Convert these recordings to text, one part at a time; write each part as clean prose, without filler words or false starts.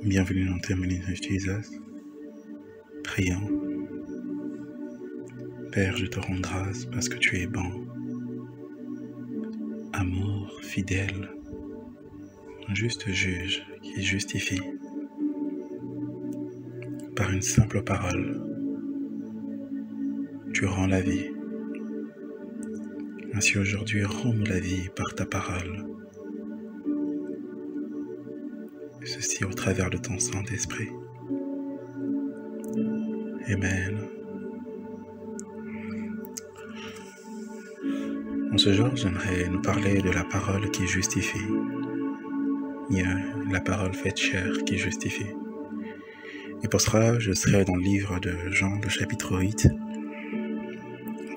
Bienvenue dans 10 minutes with Jesus. Prions. Père, je te rends grâce parce que tu es bon. Amour, fidèle, juste juge qui justifie. Par une simple parole, tu rends la vie. Ainsi aujourd'hui, rends-nous la vie par ta parole. Ceci au travers de ton Saint-Esprit. Amen. En ce jour, j'aimerais nous parler de la parole qui justifie. La parole faite chair qui justifie. Et pour cela, je serai dans le livre de Jean, le chapitre 8.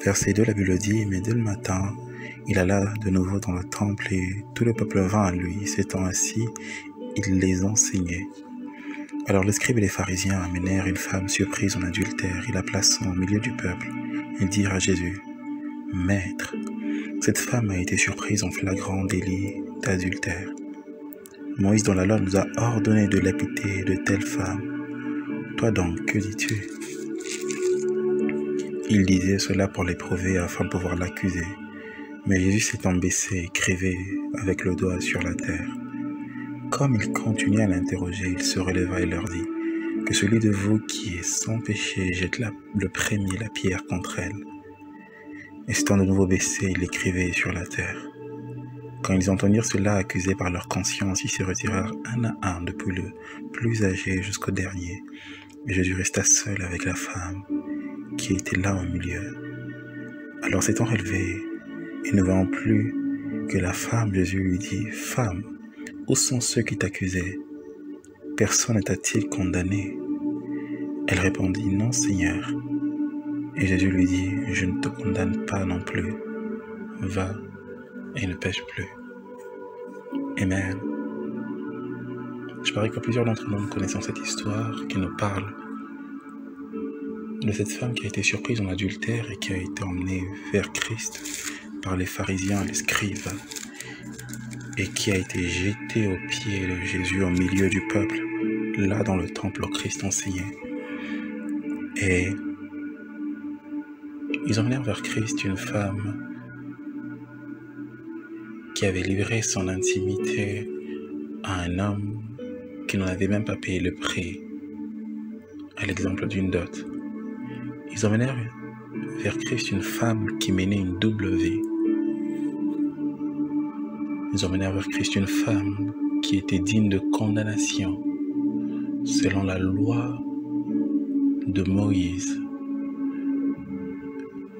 Verset 2, la Bible dit, « Mais dès le matin, il alla de nouveau dans le temple et tout le peuple vint à lui. S'étant assis, il les enseignait. Alors les scribes et les pharisiens amenèrent une femme surprise en adultère. Ils la plaçant au milieu du peuple. Ils dirent à Jésus, « Maître, cette femme a été surprise en flagrant délit d'adultère. Moïse dans la loi nous a ordonné de lapider de telles femmes. Toi donc, que dis-tu » Il disait cela pour l'éprouver afin de pouvoir l'accuser. Mais Jésus s'étant baissé, écrivait avec le doigt sur la terre. Comme il continuait à l'interroger, il se releva et leur dit, « Que celui de vous qui est sans péché jette le premier la pierre contre elle. » Et s'étant de nouveau baissé, il écrivait sur la terre. Quand ils entendirent cela, accusés par leur conscience, ils se retirèrent un à un depuis le plus âgé jusqu'au dernier. Et Jésus resta seul avec la femme qui était là au milieu. Alors s'étant relevé et ne voyant plus que la femme, Jésus lui dit, « Femme, où sont ceux qui t'accusaient? Personne ne t'a-t-il condamné ?» Elle répondit, « Non, Seigneur. » Et Jésus lui dit, « Je ne te condamne pas non plus. Va et ne pêche plus. » Amen. Je parie que plusieurs d'entre nous connaissons cette histoire qui nous parle de cette femme qui a été surprise en adultère et qui a été emmenée vers Christ par les pharisiens et les scribes et qui a été jetée aux pieds de Jésus au milieu du peuple, là dans le temple où Christ enseignait. Et ils emmenèrent vers Christ une femme qui avait livré son intimité à un homme qui n'en avait même pas payé le prix, à l'exemple d'une dot. Ils emmenèrent vers Christ une femme qui menait une double vie. Ils emmenèrent vers Christ une femme qui était digne de condamnation selon la loi de Moïse.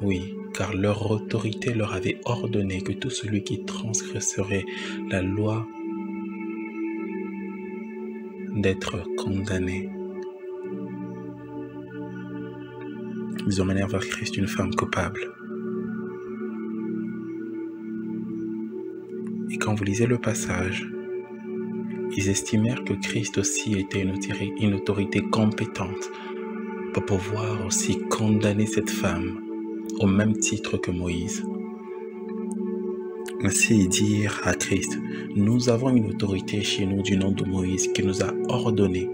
Oui, car leur autorité leur avait ordonné que tout celui qui transgresserait la loi d'être condamné. Ils emmenèrent vers Christ une femme coupable. Et quand vous lisez le passage, ils estimèrent que Christ aussi était une autorité compétente pour pouvoir aussi condamner cette femme au même titre que Moïse. Ainsi, ils dirent à Christ, « Nous avons une autorité chez nous du nom de Moïse qui nous a ordonné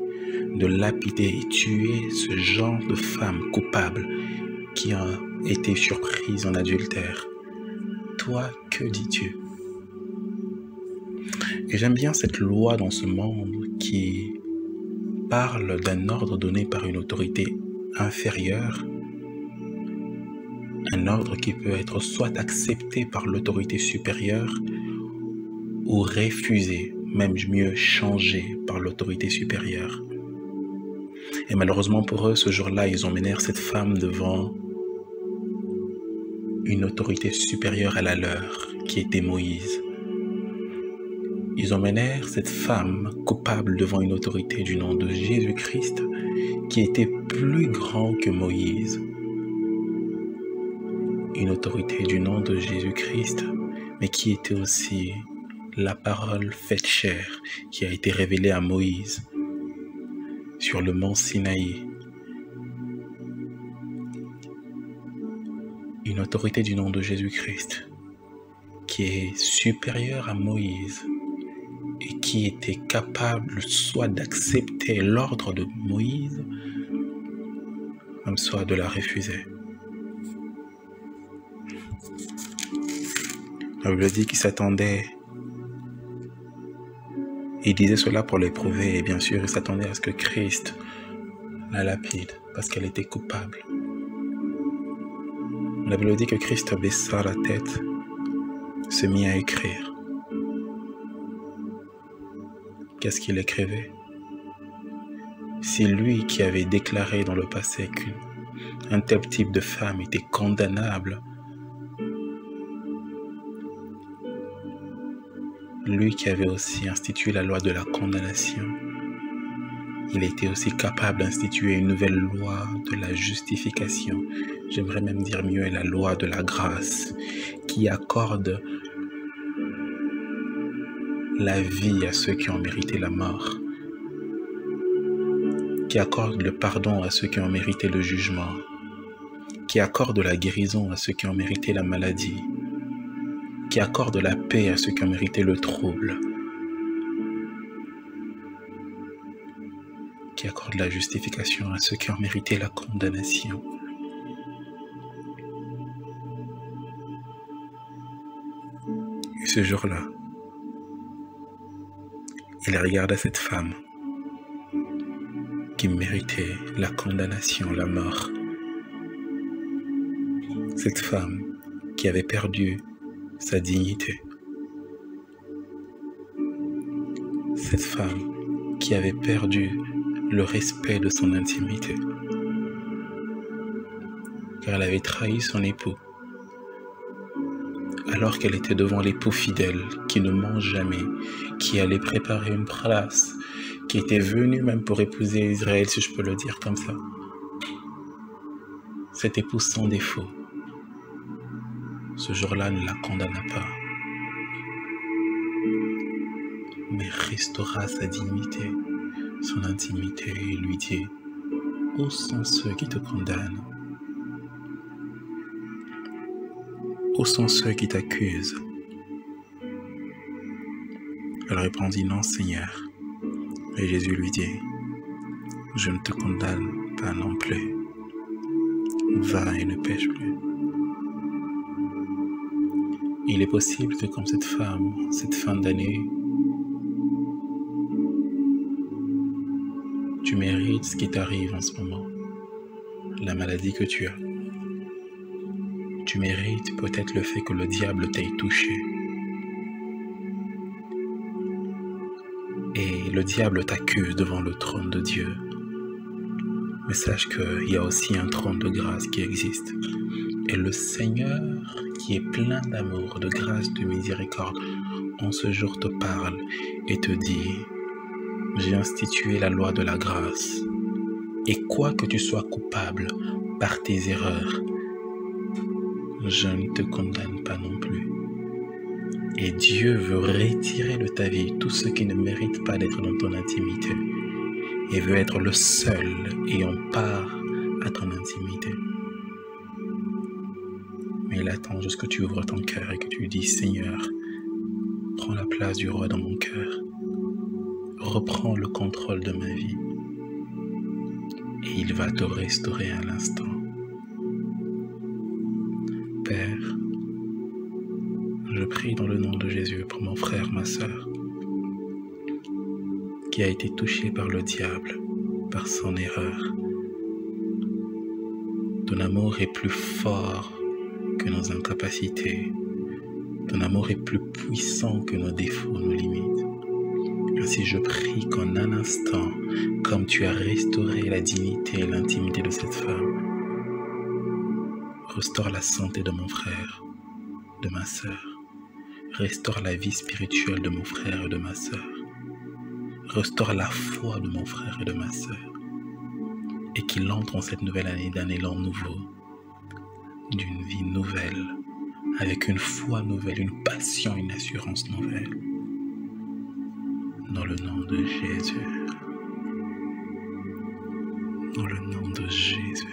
de lapider et tuer ce genre de femme coupable qui a été surprise en adultère. Toi, que dis-tu » Et j'aime bien cette loi dans ce monde qui parle d'un ordre donné par une autorité inférieure, un ordre qui peut être soit accepté par l'autorité supérieure ou refusé, même mieux changé par l'autorité supérieure. Et malheureusement pour eux, ce jour-là, ils emmenèrent cette femme devant une autorité supérieure à la leur, qui était Moïse. Ils emmenèrent cette femme coupable devant une autorité du nom de Jésus-Christ, qui était plus grand que Moïse. Une autorité du nom de Jésus-Christ, mais qui était aussi la parole faite chair, qui a été révélée à Moïse sur le mont Sinaï. Une autorité du nom de Jésus-Christ, qui est supérieure à Moïse, et qui était capable soit d'accepter l'ordre de Moïse, soit de la refuser. La Bible dit qu'il s'attendait, il disait cela pour l'éprouver, et bien sûr il s'attendait à ce que Christ la lapide, parce qu'elle était coupable. La Bible dit que Christ baissa la tête, se mit à écrire. Qu'est-ce qu'il écrivait? Si lui qui avait déclaré dans le passé qu'un tel type de femme était condamnable, lui qui avait aussi institué la loi de la condamnation, il était aussi capable d'instituer une nouvelle loi de la justification. J'aimerais même dire mieux, la loi de la grâce, qui accorde la vie à ceux qui ont mérité la mort, qui accorde le pardon à ceux qui ont mérité le jugement, qui accorde la guérison à ceux qui ont mérité la maladie, qui accorde la paix à ceux qui ont mérité le trouble, qui accorde la justification à ceux qui ont mérité la condamnation. Et ce jour-là, il regarda cette femme qui méritait la condamnation, la mort. Cette femme qui avait perdu sa dignité. Cette femme qui avait perdu le respect de son intimité, car elle avait trahi son époux, alors qu'elle était devant l'époux fidèle qui ne mange jamais, qui allait préparer une place, qui était venu même pour épouser Israël, si je peux le dire comme ça. Cet époux sans défaut, ce jour-là ne la condamna pas, mais restaura sa dignité, son intimité, et lui dit: où sont ceux qui te condamnent? Où sont ceux qui t'accusent? Elle répondit: non, Seigneur. Et Jésus lui dit: je ne te condamne pas non plus. Va et ne pêche plus. Il est possible que comme cette femme, cette fin d'année, tu mérites ce qui t'arrive en ce moment, la maladie que tu as. Tu mérites peut-être le fait que le diable t'ait touché. Et le diable t'accuse devant le trône de Dieu. Mais sache qu'il y a aussi un trône de grâce qui existe. Et le Seigneur, qui est plein d'amour, de grâce, de miséricorde, en ce jour te parle et te dit: j'ai institué la loi de la grâce. Et quoi que tu sois coupable par tes erreurs, je ne te condamne pas non plus. Et Dieu veut retirer de ta vie tout ce qui ne mérite pas d'être dans ton intimité. Et veut être le seul ayant part à ton intimité. Mais il attend juste que tu ouvres ton cœur et que tu lui dis: Seigneur, prends la place du roi dans mon cœur. Reprends le contrôle de ma vie. Et il va te restaurer à l'instant. Père, je prie dans le nom de Jésus pour mon frère, ma sœur, qui a été touché par le diable, par son erreur. Ton amour est plus fort que nos incapacités. Ton amour est plus puissant que nos défauts, nos limites. Ainsi je prie qu'en un instant, comme tu as restauré la dignité et l'intimité de cette femme, restaure la santé de mon frère, de ma sœur. Restaure la vie spirituelle de mon frère et de ma sœur. Restaure la foi de mon frère et de ma sœur. Et qu'il entre en cette nouvelle année d'un élan nouveau, d'une vie nouvelle, avec une foi nouvelle, une passion, une assurance nouvelle. Dans le nom de Jésus. Dans le nom de Jésus.